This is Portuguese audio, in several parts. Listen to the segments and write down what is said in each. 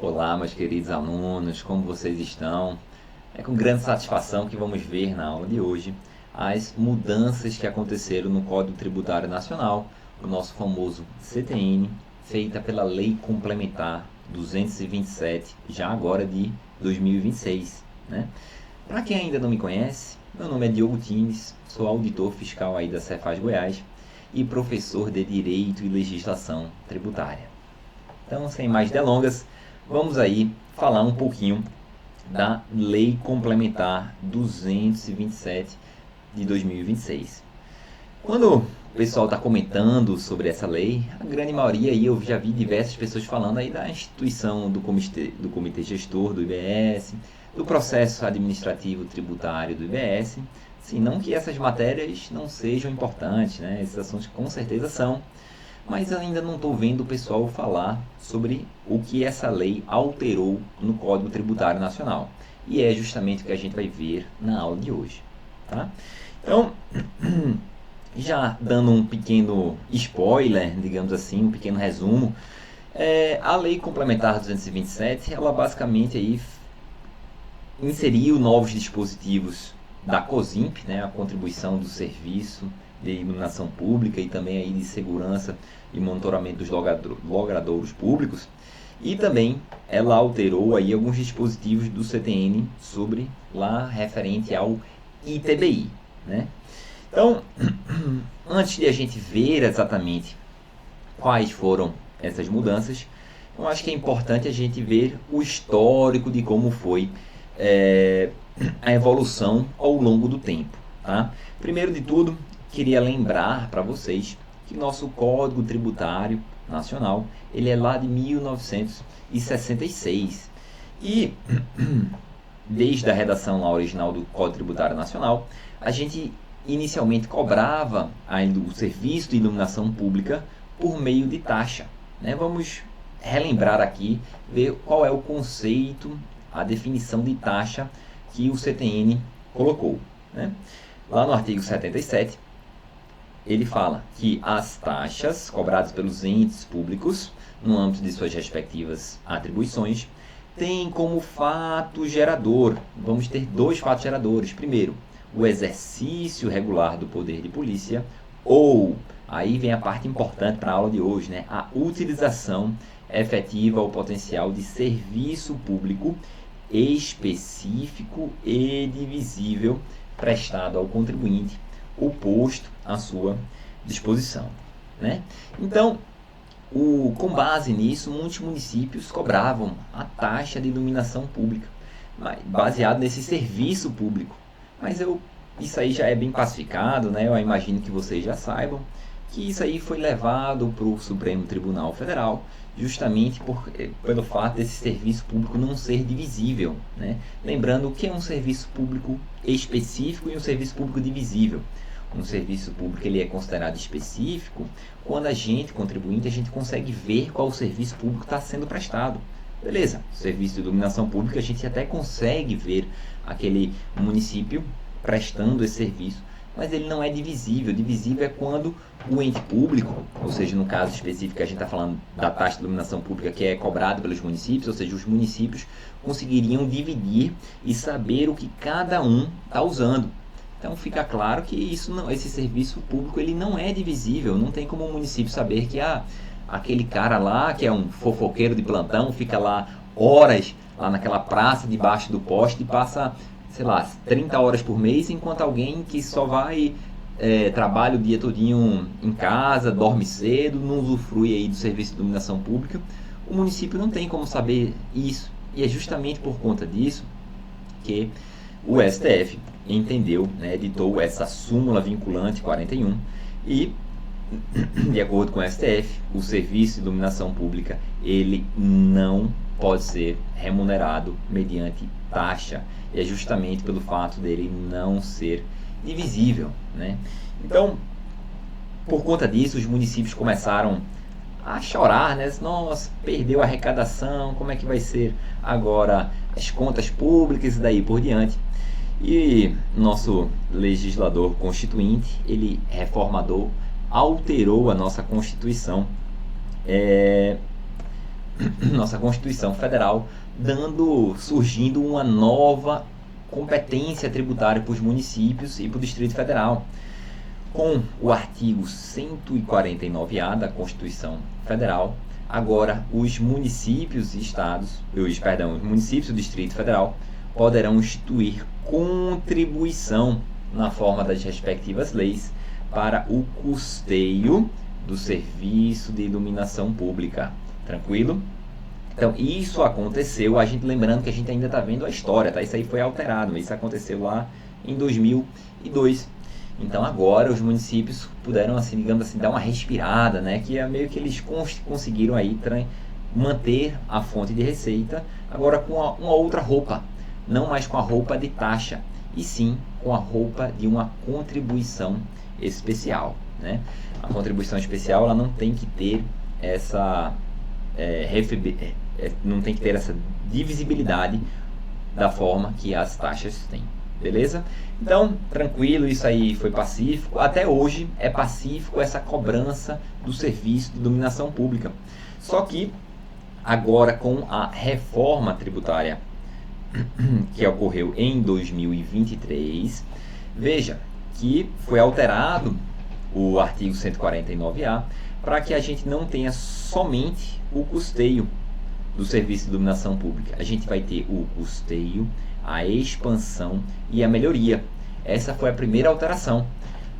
Olá, meus queridos alunos, como vocês estão? É com grande satisfação que vamos ver na aula de hoje as mudanças que aconteceram no Código Tributário Nacional, o nosso famoso CTN, feita pela Lei Complementar 227, já agora de 2026, né? Para quem ainda não me conhece, meu nome é Diogo Tines, sou auditor fiscal aí da Cefaz Goiás e professor de Direito e Legislação Tributária. Então, sem mais delongas, vamos aí falar um pouquinho da Lei Complementar 227 de 2026. Quando o pessoal está comentando sobre essa lei, a grande maioria aí eu já vi diversas pessoas falando aí da instituição do comitê gestor do IBS, do processo administrativo tributário do IBS, assim, não que essas matérias não sejam importantes, né? Esses assuntos com certeza são, mas ainda não estou vendo o pessoal falar sobre o que essa lei alterou no Código Tributário Nacional. E é justamente o que a gente vai ver na aula de hoje. Tá? Então, já dando um pequeno spoiler, digamos assim, um pequeno resumo, a Lei Complementar 227, ela basicamente aí inseriu novos dispositivos da COSIMP, né, a contribuição do serviço de iluminação pública e também aí de segurança e monitoramento dos logradouros públicos, e também ela alterou aí alguns dispositivos do CTN sobre lá referente ao ITBI, né? Então, antes de a gente ver exatamente quais foram essas mudanças, eu acho que é importante a gente ver o histórico de como foi a evolução ao longo do tempo. Tá? Primeiro de tudo, queria lembrar para vocês que nosso Código Tributário Nacional ele é lá de 1966 e desde a redação lá original do Código Tributário Nacional, a gente inicialmente cobrava o serviço de iluminação pública por meio de taxa, né? Vamos relembrar aqui, ver qual é o conceito, a definição de taxa que o CTN colocou, né? Lá no artigo 77, ele fala que as taxas cobradas pelos entes públicos, no âmbito de suas respectivas atribuições, têm como fato gerador, vamos ter dois fatos geradores. Primeiro, o exercício regular do poder de polícia, ou, aí vem a parte importante para a aula de hoje, né? A utilização efetiva ou potencial de serviço público específico e divisível prestado ao contribuinte ou posto à sua disposição, né? Então, com base nisso, muitos municípios cobravam a taxa de iluminação pública, baseado nesse serviço público. Mas isso aí já é bem pacificado, né? Eu imagino que vocês já saibam que isso aí foi levado para o Supremo Tribunal Federal, justamente pelo fato desse serviço público não ser divisível, né? Lembrando o que é um serviço público específico e um serviço público divisível. Um serviço público ele é considerado específico quando a gente, contribuinte, a gente consegue ver qual o serviço público está sendo prestado. Beleza, serviço de iluminação pública a gente até consegue ver aquele município prestando esse serviço, mas ele não é divisível. Divisível é quando o ente público, ou seja, no caso específico a gente está falando da taxa de iluminação pública que é cobrada pelos municípios, ou seja, os municípios conseguiriam dividir e saber o que cada um está usando. Então fica claro que esse serviço público ele não é divisível, não tem como o município saber que aquele cara lá, que é um fofoqueiro de plantão, fica lá horas lá naquela praça debaixo do poste e passa, sei lá, 30 horas por mês, enquanto alguém que só vai trabalha o dia todinho em casa, dorme cedo, não usufrui aí do serviço de iluminação pública. O município não tem como saber isso, e é justamente por conta disso que o STF entendeu, né, editou essa súmula vinculante 41 e, de acordo com o STF, o serviço de iluminação pública ele não pode ser remunerado mediante taxa, e é justamente pelo fato dele não ser divisível, né? Então, por conta disso, os municípios começaram a chorar, né? Nossa, perdeu a arrecadação, como é que vai ser agora as contas públicas e daí por diante. E nosso legislador constituinte, ele reformador, alterou a nossa Constituição nossa Constituição Federal, surgindo uma nova competência tributária para os municípios e para o Distrito Federal. Com o artigo 149A da Constituição Federal, agora os municípios e os municípios do Distrito Federal poderão instituir contribuição na forma das respectivas leis para o custeio do serviço de iluminação pública. Tranquilo? Então, isso aconteceu, lembrando que a gente ainda está vendo a história, tá? Isso aí foi alterado, mas isso aconteceu lá em 2002. Então, agora os municípios puderam, assim, digamos assim, dar uma respirada, né? Que é meio que eles conseguiram aí manter a fonte de receita, agora com uma outra roupa. Não mais com a roupa de taxa, e sim com a roupa de uma contribuição especial, né? A contribuição especial, ela não tem que ter essa não tem que ter essa divisibilidade da forma que as taxas têm, beleza? Então, tranquilo, isso aí foi pacífico. Até hoje é pacífico essa cobrança do serviço de iluminação pública. Só que agora, com a reforma tributária que ocorreu em 2023, veja que foi alterado o artigo 149A para que a gente não tenha somente o custeio do serviço de iluminação pública. A gente vai ter o custeio, a expansão e a melhoria. Essa foi a primeira alteração.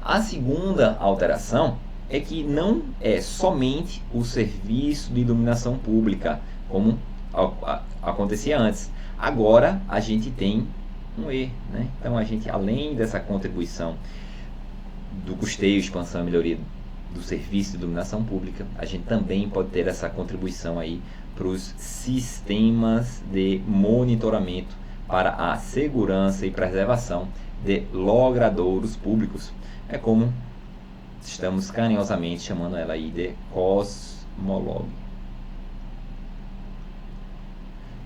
A segunda alteração é que não é somente o serviço de iluminação pública, como acontecia antes. Agora a gente tem um E, né? Então a gente, além dessa contribuição do custeio, expansão e melhoria do serviço de iluminação pública, a gente também pode ter essa contribuição aí para os sistemas de monitoramento para a segurança e preservação de logradouros públicos. É como estamos carinhosamente chamando ela aí de Cosmolog.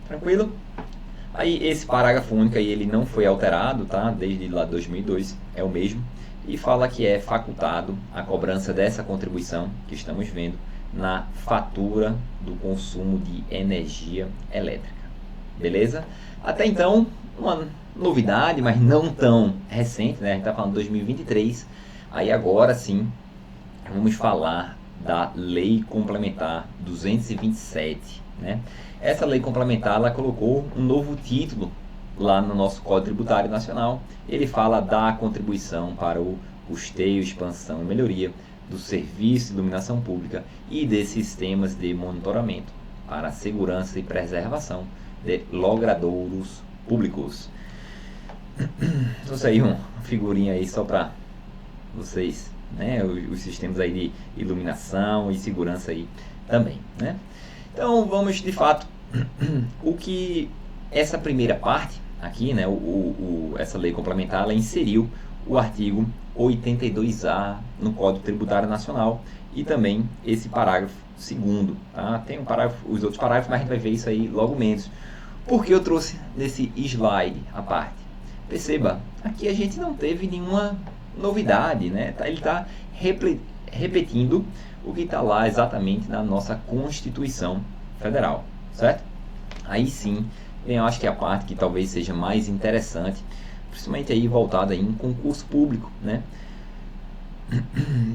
Tranquilo? Aí esse parágrafo único aí, ele não foi alterado, tá? Desde lá de 2002, é o mesmo. E fala que é facultado a cobrança dessa contribuição que estamos vendo na fatura do consumo de energia elétrica. Beleza? Até então, uma novidade, mas não tão recente, né? A gente está falando de 2023. Aí agora sim, vamos falar da Lei Complementar 227, né? Essa lei complementar, ela colocou um novo título lá no nosso Código Tributário Nacional. Ele fala da contribuição para o custeio, expansão e melhoria do serviço de iluminação pública e de sistemas de monitoramento para a segurança e preservação de logradouros públicos. Trouxe aí uma figurinha aí só para vocês, né? Os sistemas aí de iluminação e segurança aí também, né? Então vamos de fato o que essa primeira parte aqui, né? Essa lei complementar, ela inseriu o artigo 82A no Código Tributário Nacional e também esse parágrafo segundo, tá? Tem um parágrafo, os outros parágrafos, mas a gente vai ver isso aí logo menos. Por que eu trouxe nesse slide a parte? Perceba, aqui a gente não teve nenhuma novidade, né? Ele está repetindo o que está lá exatamente na nossa Constituição Federal, certo? Aí sim, eu acho que é a parte que talvez seja mais interessante, principalmente aí voltada em concurso público, né?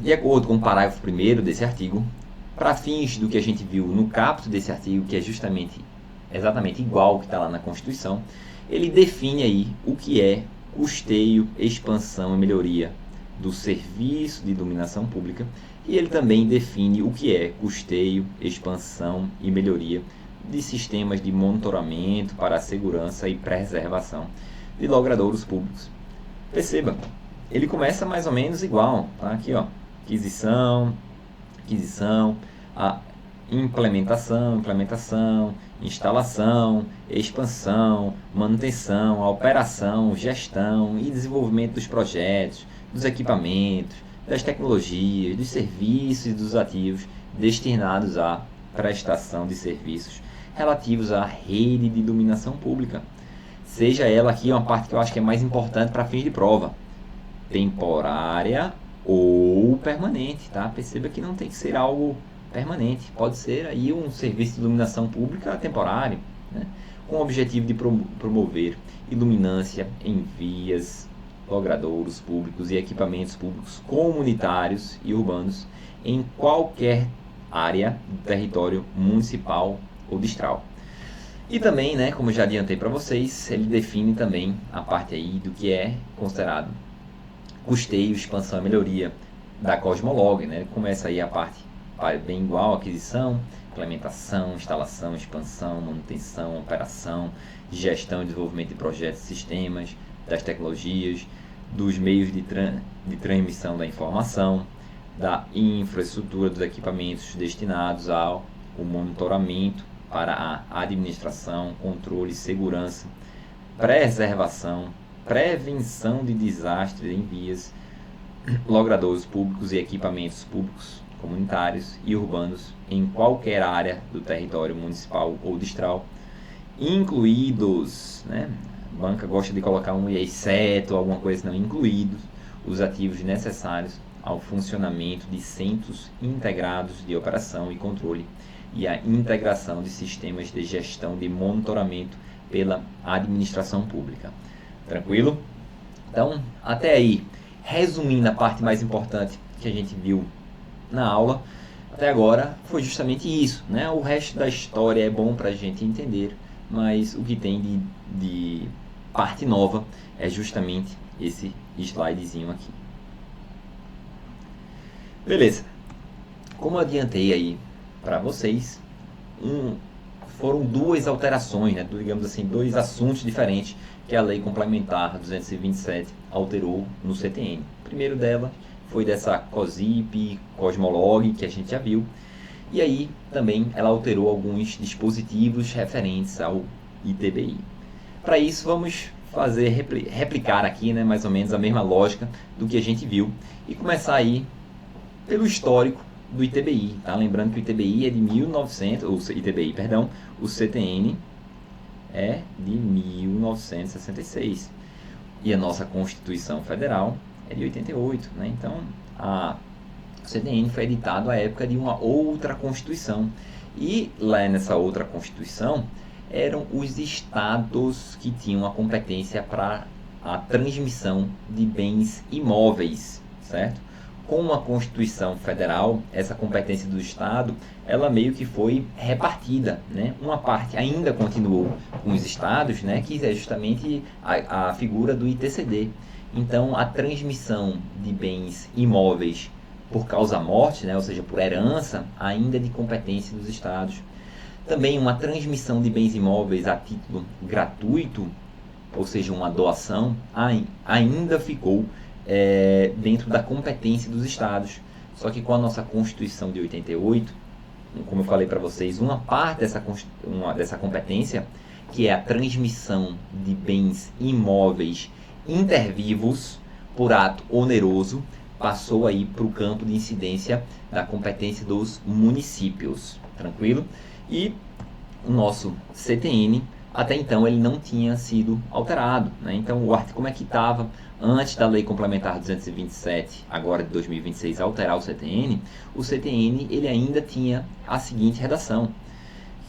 De acordo com o parágrafo 1º desse artigo, para fins do que a gente viu no caput desse artigo, que é exatamente igual ao que está lá na Constituição, ele define aí o que é custeio, expansão e melhoria do serviço de iluminação pública, e ele também define o que é custeio, expansão e melhoria de sistemas de monitoramento para a segurança e preservação de logradouros públicos. Perceba, ele começa mais ou menos igual, tá? Aqui, ó, aquisição, a implementação, instalação, expansão, manutenção, a operação, gestão e desenvolvimento dos projetos, dos equipamentos, das tecnologias, dos serviços e dos ativos destinados à prestação de serviços relativos à rede de iluminação pública. Seja ela aqui uma parte que eu acho que é mais importante para fins de prova, temporária ou permanente, tá? Perceba que não tem que ser algo permanente, pode ser aí um serviço de iluminação pública temporário, né, com o objetivo de promover iluminância em vias, logradouros públicos e equipamentos públicos comunitários e urbanos em qualquer área do território municipal ou distral. E também, né, como já adiantei para vocês, ele define também a parte aí do que é considerado custeio, expansão e melhoria da Cosmolog, né? Começa aí a parte bem igual: aquisição, implementação, instalação, expansão, manutenção, operação, gestão e desenvolvimento de projetos e sistemas, das tecnologias, dos meios de transmissão da informação, da infraestrutura dos equipamentos destinados ao monitoramento para a administração, controle, segurança, preservação, prevenção de desastres em vias, logradouros públicos e equipamentos públicos, comunitários e urbanos em qualquer área do território municipal ou distral, incluídos, né? A banca gosta de colocar um exceto, alguma coisa não, incluídos os ativos necessários ao funcionamento de centros integrados de operação e controle e a integração de sistemas de gestão de monitoramento pela administração pública. Tranquilo? Então, até aí, resumindo a parte mais importante que a gente viu na aula, até agora foi justamente isso, né? O resto da história é bom para a gente entender, mas o que tem de parte nova é justamente esse slidezinho aqui. Beleza. Como eu adiantei aí para vocês, foram duas alterações, né? Digamos assim, dois assuntos diferentes que a Lei Complementar 227 alterou no CTN. O primeiro dela foi dessa COSIP, Cosmolog, que a gente já viu. E aí também ela alterou alguns dispositivos referentes ao ITBI. Para isso vamos replicar aqui, né, mais ou menos a mesma lógica do que a gente viu e começar aí pelo histórico do ITBI, tá? Lembrando que o ITBI é de 1900, o CTN é de 1966 e a nossa Constituição Federal é de 88, né? Então o CTN foi editado à época de uma outra Constituição e lá nessa outra Constituição eram os estados que tinham a competência para a transmissão de bens imóveis, certo? Com a Constituição Federal, essa competência do Estado, ela meio que foi repartida, né? Uma parte ainda continuou com os estados, né? Que é justamente a figura do ITCD. Então, a transmissão de bens imóveis por causa-morte, né? Ou seja, por herança, ainda é de competência dos estados. Também uma transmissão de bens imóveis a título gratuito, ou seja, uma doação, ainda ficou dentro da competência dos estados. Só que com a nossa Constituição de 88, como eu falei para vocês, uma parte dessa competência, que é a transmissão de bens imóveis intervivos por ato oneroso, passou aí para o campo de incidência da competência dos municípios. Tranquilo? E o nosso CTN, até então, ele não tinha sido alterado, né? Então, como é que estava antes da Lei Complementar 227, agora de 2026, alterar o CTN ele ainda tinha a seguinte redação.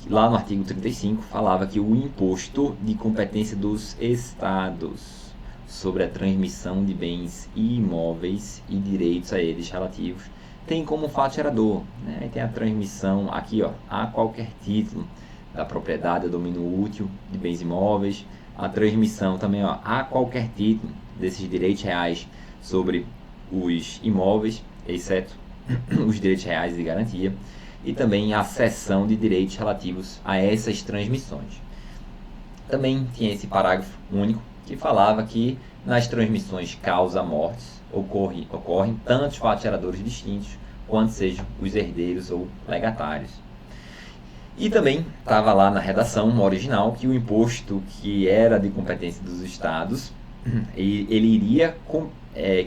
Lá no artigo 35, falava que o imposto de competência dos estados sobre a transmissão de bens imóveis e direitos a eles relativos tem como fato gerador, né? Tem a transmissão aqui, ó, a qualquer título da propriedade ou domínio útil de bens imóveis, a transmissão também, ó, a qualquer título desses direitos reais sobre os imóveis, exceto os direitos reais de garantia, e também a cessão de direitos relativos a essas transmissões. Também tinha esse parágrafo único que falava que nas transmissões causa-mortes ocorrem tantos fatos geradores distintos quanto sejam os herdeiros ou legatários. E também estava lá na redação original que o imposto que era de competência dos estados, ele iria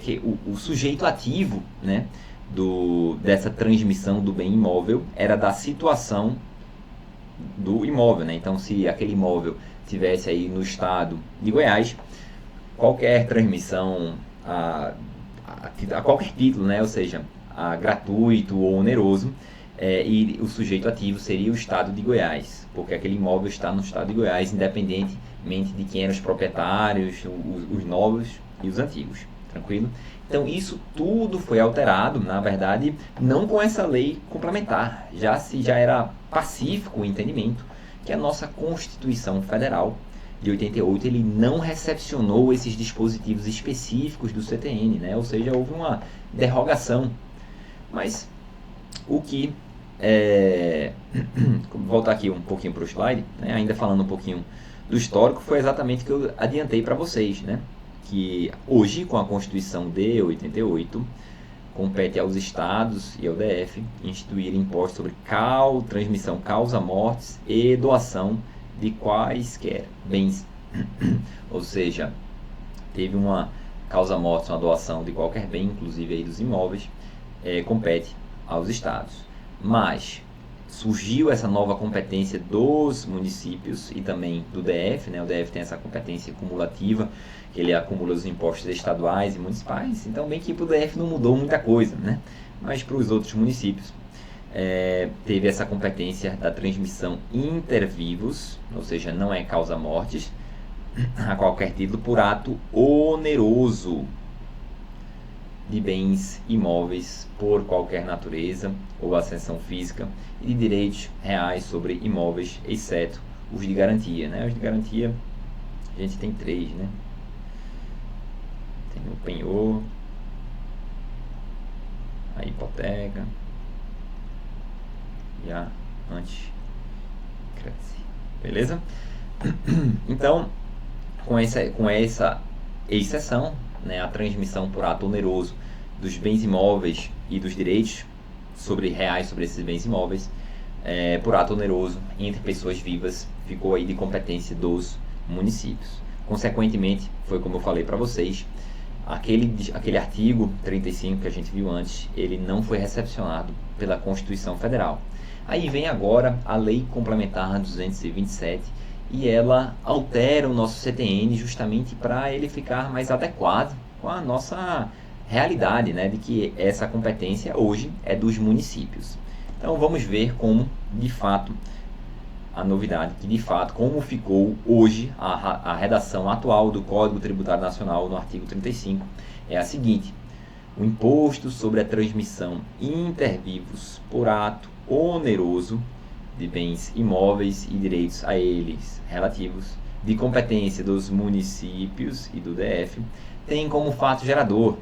que o sujeito ativo, né, dessa transmissão do bem imóvel era da situação do imóvel, né? Então, se aquele imóvel tivesse aí no estado de Goiás, qualquer transmissão a qualquer título, né, ou seja, gratuito ou oneroso, e o sujeito ativo seria o Estado de Goiás, porque aquele imóvel está no Estado de Goiás, independentemente de quem eram os proprietários, os novos e os antigos. Tranquilo? Então isso tudo foi alterado, na verdade, não com essa lei complementar, já era pacífico o entendimento que a nossa Constituição Federal de 88 ele não recepcionou esses dispositivos específicos do CTN, né? Ou seja, houve uma derrogação. Mas o que vou voltar aqui um pouquinho para o slide, né? Ainda falando um pouquinho do histórico, foi exatamente o que eu adiantei para vocês, né? Que hoje, com a Constituição de 88, compete aos estados e ao DF instituir impostos sobre transmissão, causa-mortes e doação de quaisquer bens. Ou seja, teve uma causa-mortes, uma doação de qualquer bem, inclusive aí dos imóveis, compete aos estados. Mas surgiu essa nova competência dos municípios e também do DF, né? O DF tem essa competência cumulativa, que ele acumula os impostos estaduais e municipais. Então, bem que para o DF não mudou muita coisa, né? Mas para os outros municípios, teve essa competência da transmissão inter vivos, ou seja, não é causa-mortes, a qualquer título, por ato oneroso de bens imóveis por qualquer natureza ou ascensão física e de direitos reais sobre imóveis, exceto os de garantia, né? Os de garantia, a gente tem 3, né? Tem o penhor, a hipoteca e a anticrece. Beleza? Então, com essa exceção, né, a transmissão por ato oneroso dos bens imóveis e dos direitos reais sobre esses bens imóveis, por ato oneroso entre pessoas vivas, ficou aí de competência dos municípios. Consequentemente, foi como eu falei para vocês, aquele artigo 35 que a gente viu antes, ele não foi recepcionado pela Constituição Federal. Aí vem agora a Lei Complementar 227 e ela altera o nosso CTN justamente para ele ficar mais adequado com a nossa realidade, né, de que essa competência hoje é dos municípios. Então vamos ver como, de fato, a novidade, que de fato, como ficou hoje a redação atual do Código Tributário Nacional no artigo 35, é a seguinte: o imposto sobre a transmissão inter vivos por ato oneroso de bens imóveis e direitos a eles relativos, de competência dos municípios e do DF, tem como fato gerador.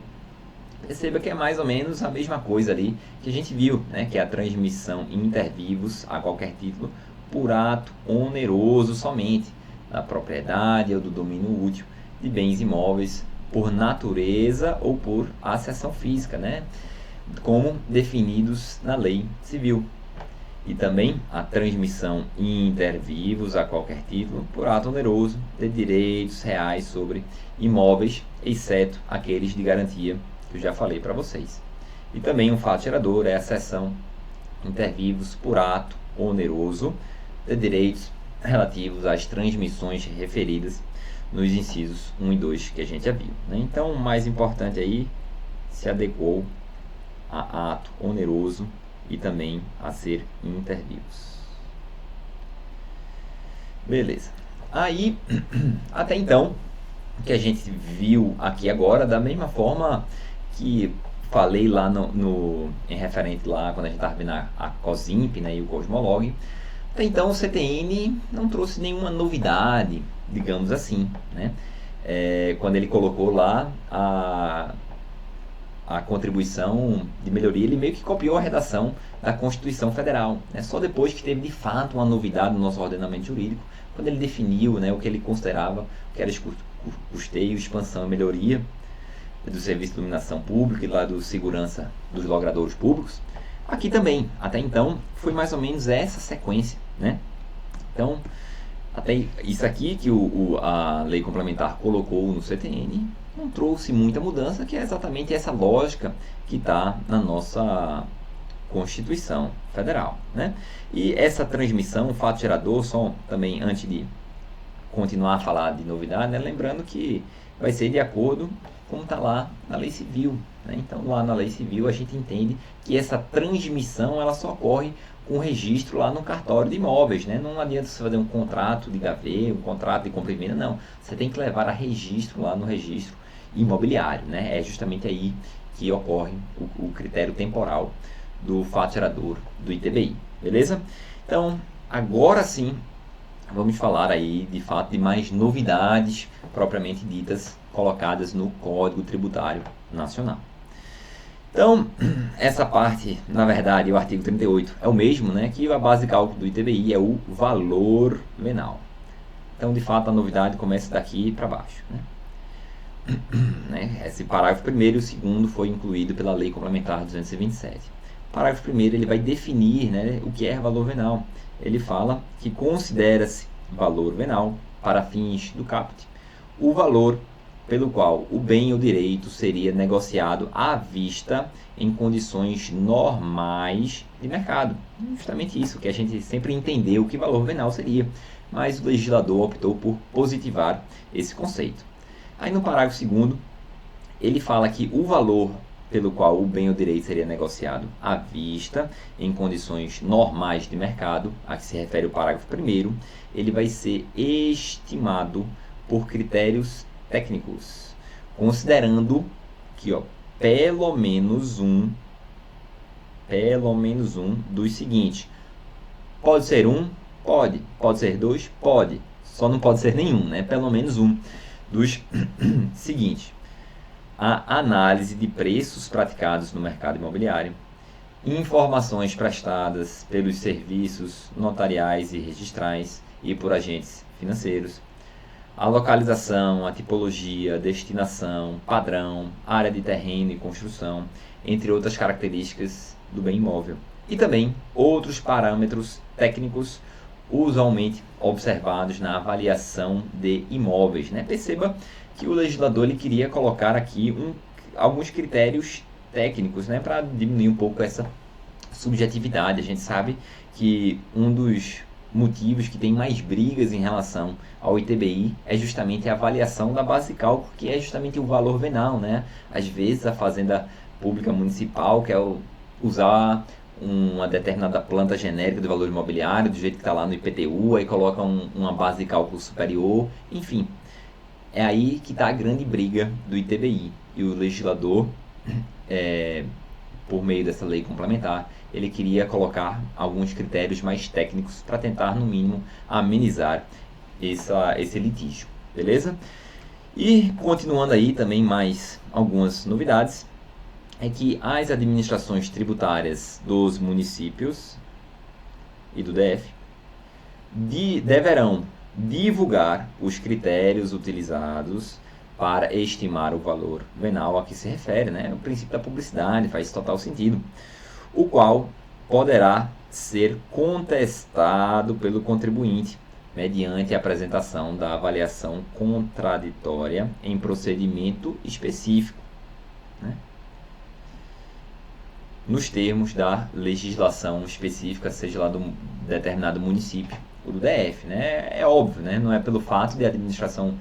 Perceba que é mais ou menos a mesma coisa ali que a gente viu, né? Que é a transmissão inter vivos a qualquer título por ato oneroso somente da propriedade ou do domínio útil de bens imóveis por natureza ou por acessão física, né? Como definidos na lei civil. E também a transmissão inter vivos a qualquer título por ato oneroso de direitos reais sobre imóveis, exceto aqueles de garantia que eu já falei para vocês. E também um fato gerador é a cessão inter vivos por ato oneroso de direitos relativos às transmissões referidas nos incisos 1 e 2 que a gente já viu, né? Então, o mais importante aí, se adequou a ato oneroso e também a ser inter vivos. Beleza. Aí, até então, o que a gente viu aqui agora, da mesma forma que falei lá em referente lá, quando a gente estava vendo a COSIMP, né, e o Cosmolog, até então o CTN não trouxe nenhuma novidade, digamos assim, né? Quando ele colocou lá a contribuição de melhoria, ele meio que copiou a redação da Constituição Federal, né? Só depois que teve de fato uma novidade no nosso ordenamento jurídico, quando ele definiu, né, o que ele considerava que era custeio, expansão e melhoria do serviço de iluminação pública e lá do segurança dos logradouros públicos. Aqui também, até então, foi mais ou menos essa sequência, né? Então, até isso aqui que a lei complementar colocou no CTN não trouxe muita mudança, que é exatamente essa lógica que está na nossa Constituição Federal, né? E essa transmissão, o fato gerador, só também antes de continuar a falar de novidade, né? Lembrando que vai ser de acordo com como está lá na lei civil, né? Então, lá na lei civil, a gente entende que essa transmissão ela só ocorre com registro lá no cartório de imóveis, né? Não adianta você fazer um contrato de gavê, um contrato de compra e venda, não. Você tem que levar a registro lá no registro imobiliário, né? É justamente aí que ocorre o critério temporal do fato gerador do ITBI, beleza? Então, agora sim, vamos falar aí de fato de mais novidades propriamente ditas colocadas no Código Tributário Nacional. Então, essa parte, na verdade, o artigo 38 é o mesmo, né, que a base de cálculo do ITBI é o valor venal. Então, de fato, a novidade começa daqui para baixo, né? Esse parágrafo 1º e o 2º foi incluído pela Lei Complementar 227. O parágrafo 1º ele vai definir, né, o que é valor venal. Ele fala que considera-se valor venal, para fins do caput, o valor pelo qual o bem ou direito seria negociado à vista em condições normais de mercado. Justamente isso que a gente sempre entendeu que valor venal seria, mas o legislador optou por positivar esse conceito. Aí no parágrafo 2º, ele fala que o valor pelo qual o bem ou direito seria negociado à vista, em condições normais de mercado, a que se refere o parágrafo 1º, ele vai ser estimado por critérios técnicos, considerando que pelo menos um dos seguintes. Pode ser um? Pode. Pode ser dois? Pode. Só não pode ser nenhum, né? Pelo menos um dos seguintes: a análise de preços praticados no mercado imobiliário, informações prestadas pelos serviços notariais e registrais e por agentes financeiros, a localização, a tipologia, destinação, padrão, área de terreno e construção, entre outras características do bem imóvel, e também outros parâmetros técnicos usualmente observados na avaliação de imóveis, né? Perceba que o legislador ele queria colocar aqui alguns critérios técnicos, né, para diminuir um pouco essa subjetividade. A gente sabe que um dos motivos que tem mais brigas em relação ao ITBI é justamente a avaliação da base de cálculo, que é justamente o valor venal, né? Às vezes a Fazenda Pública Municipal quer usar uma determinada planta genérica do valor imobiliário, do jeito que está lá no IPTU, aí coloca uma base de cálculo superior, enfim. É aí que está a grande briga do ITBI. E o legislador, por meio dessa lei complementar, ele queria colocar alguns critérios mais técnicos para tentar, no mínimo, amenizar esse litígio. Beleza? E continuando aí também mais algumas novidades, é que as administrações tributárias dos municípios e do DF deverão divulgar os critérios utilizados para estimar o valor venal a que se refere, né? O princípio da publicidade faz total sentido, o qual poderá ser contestado pelo contribuinte mediante a apresentação da avaliação contraditória em procedimento específico, né, nos termos da legislação específica, seja lá do determinado município ou do DF, né? É óbvio, né? Não é pelo fato de a administração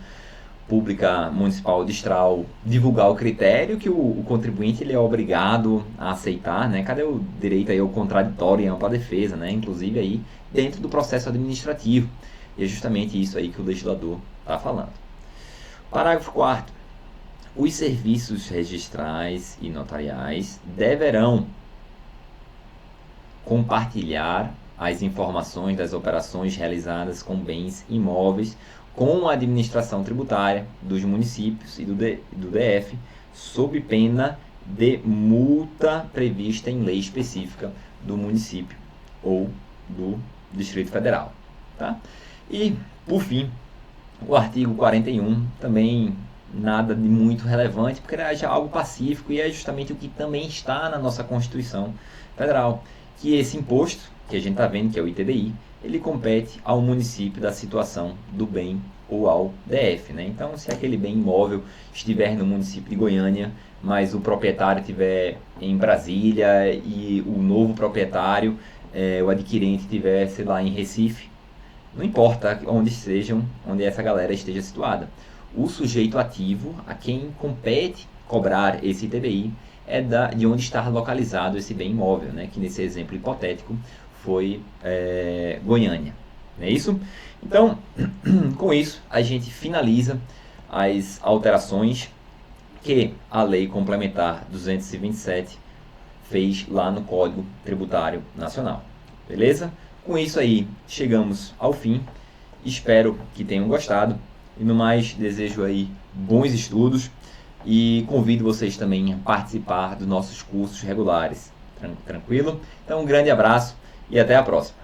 pública municipal de Estral divulgar o critério que o contribuinte ele é obrigado a aceitar, né? Cadê o direito aí ao contraditório e ampla defesa, né? Inclusive aí dentro do processo administrativo. E é justamente isso aí que o legislador está falando. Parágrafo 4º. Os serviços registrais e notariais deverão compartilhar as informações das operações realizadas com bens imóveis com a administração tributária dos municípios e do DF, sob pena de multa prevista em lei específica do município ou do Distrito Federal. Tá? E, por fim, o artigo 41 também nada de muito relevante, porque é já algo pacífico e é justamente o que também está na nossa Constituição Federal, que esse imposto, que a gente está vendo que é o ITBI, ele compete ao município da situação do bem ou ao DF, né? Então, se aquele bem imóvel estiver no município de Goiânia, mas o proprietário estiver em Brasília e o novo proprietário, o adquirente estiver, sei lá, em Recife, não importa onde essa galera esteja situada. O sujeito ativo, a quem compete cobrar esse ITBI, é de onde está localizado esse bem imóvel, né? Que nesse exemplo hipotético foi Goiânia. Não é isso? Então, com isso, a gente finaliza as alterações que a Lei Complementar 227 fez lá no Código Tributário Nacional. Beleza? Com isso aí, chegamos ao fim. Espero que tenham gostado. E no mais, desejo aí bons estudos e convido vocês também a participar dos nossos cursos regulares. Tranquilo? Então, um grande abraço e até a próxima.